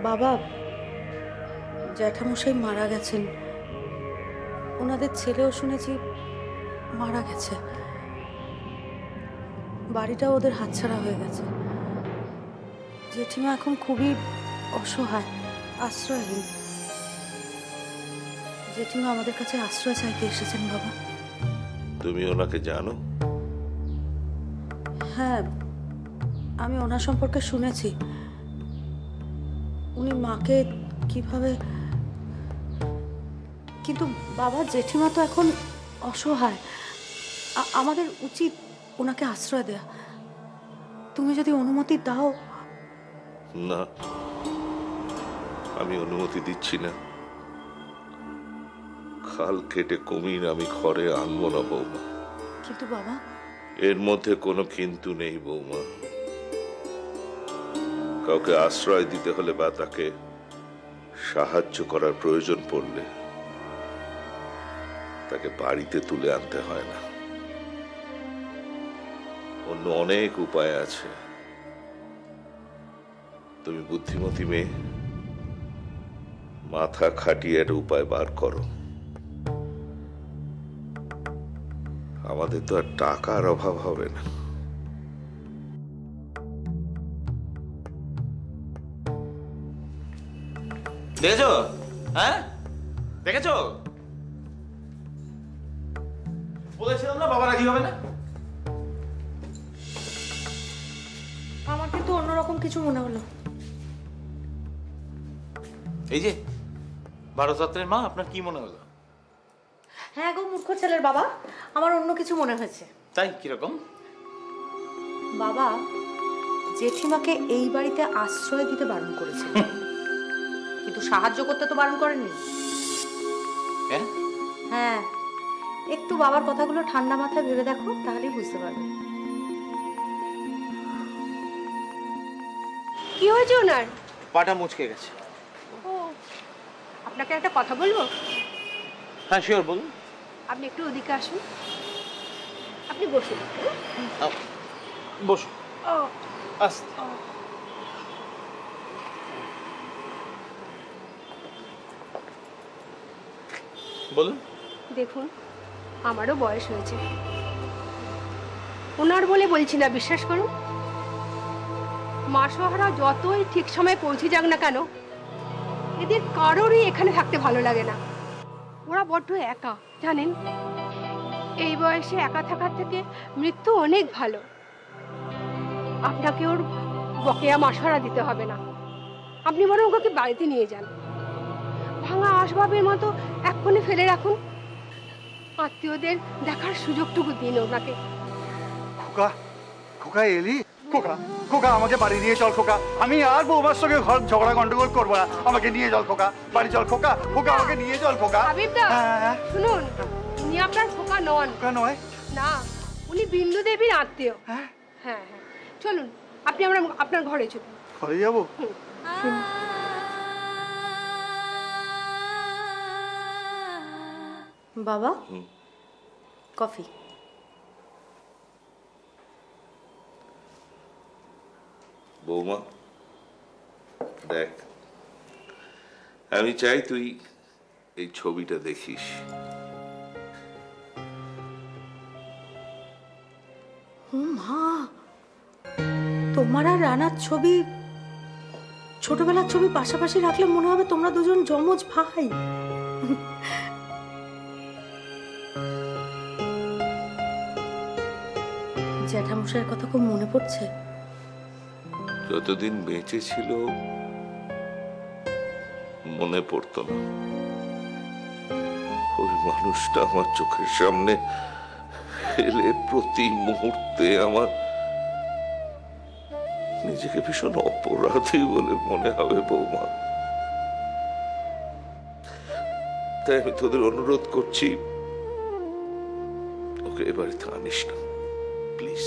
বাবা, জ্যাঠামশাই মারা গেছেন, ওনাদের ছেলেও শুনেছি মারা গেছে, বাড়িটা ওদের হাতছাড়া হয়ে গেছে। জেঠিমা এখন খুবই অসহায়, আশ্রয়হীন। জেঠিমা আমাদের কাছে আশ্রয় চাইতে এসেছেন বাবা। তুমি ওনাকে জানো? হ্যাঁ, আমি ওনার সম্পর্কে শুনেছি। উনি মাকে কিভাবে, কিন্তু বাবা জেঠিমা তো এখন অসহায়, আমাদের উচিত ওনাকে আশ্রয় দেয়া। তুমি যদি অনুমতি দাও। না, আমি অনুমতি দিচ্ছি না। খাল কেটে কুমির আমি ঘরে আনবো না বৌমা। কিন্তু বাবা, এর মধ্যে কোনো কিন্তু নেই বৌমা। কাউকে আশ্রয় দিতে হলে বা তাকে সাহায্য করার প্রয়োজন পড়লে তাকে বাড়িতে তুলে আনতে হয় না, অন্য অনেক উপায় আছে। তুমি বুদ্ধিমতী মেয়ে, মাথা খাটিয়ে একটা উপায় বার করো। আমাদের তো আর টাকার অভাব হবে না। দেখেছো? হ্যাঁ, দেখেছো? বলেছিলাম না বাবা রাজি হবে না। আমার কিন্তু অন্যরকম কিছু মনে হলো। এই যে ভারতরত্নের মা, আপনার কি মনে হলো? হ্যাঁ গো মূর্খ ছেলের বাবা, আমার অন্য কিছু মনে হয়েছে। তাই কিরকম? বাবা জেঠিমাকে এই বাড়িতে আশ্রয় দিতে বারণ করেছে, কিন্তু সাহায্য করতে তো বারণ করেননি। হ্যাঁ, হ্যাঁ, একটু বাবার কথাগুলো ঠান্ডা মাথায় ভেবে দেখো, তাহলেই বুঝতে পারবে। কি হয়েছে ওনার? পাটা মুচকে গেছে। ও, আপনাকে একটা কথা বলবো? হ্যাঁ শিওর, বলুন। আপনি একটু ওদিকে আসুন, আপনি বসুন। বসুন। ও, আস্তে। বলুন। দেখুন, আমারও বয়স হয়েছে, ওনার বলে বলছি না, বিশ্বাস করুন। মাসোহারা যতই ঠিক সময় পৌঁছে যাক না কেন, এদের কারোরই এখানে থাকতে ভালো লাগে না। ওরা বড্ড একা, জানেন। এই বয়সে একা থাকার থেকে মৃত্যু অনেক ভালো। আপনাকে ওর বকেয়া মাসোহারা দিতে হবে না, আপনি বরং ওকে বাড়িতে নিয়ে যান। ভাঙা আসবাবের মতো এক্ষুনি ফেলে রাখুন, আত্মীয়দের দেখার সুযোগটুকু দিন ওনাকে। খোকা, খোকা এলি? খোকা, খোকা আমাকে বাড়ি নিয়ে চল খোকা। আমি আর বৌমার সঙ্গে ঘর ঝগড়া গন্ডগোল করবো না, আমাকে নিয়ে চল খোকা, বাড়ি চল খোকা। খোকা আমাকে নিয়ে চল খোকা। হাবিবদা, শুনুন, উনি আপনার খোকা নন। খোকা নয়? না, উনি বিন্দু দেবীর আত্মীয়। হ্যাঁ হ্যাঁ হ্যাঁ, চলুন আপনি আপনার ঘরে চলুন। ঘরে যাবো? বাবা, কফি। বৌমা দেখ, আমি চাই তুই এই ছবিটা দেখিস। মা, তোমার আর রানার ছবি, ছোটবেলার ছবি পাশাপাশি রাখলে মনে হবে তোমরা দুজন যমজ ভাই। জ্যাঠামশাইয়ের কথা খুব মনে পড়ছে। যতদিন বেঁচে ছিল মনে পড়তো না। ওই মানুষটা আমার চোখের সামনে এলে প্রতি মুহূর্তে আমার নিজেকে ভীষণ অপরাধী বলে মনে হবে বৌমা। তাই আমি তোদের অনুরোধ করছি, ওকে এ বাড়িতে আনিস না প্লিজ।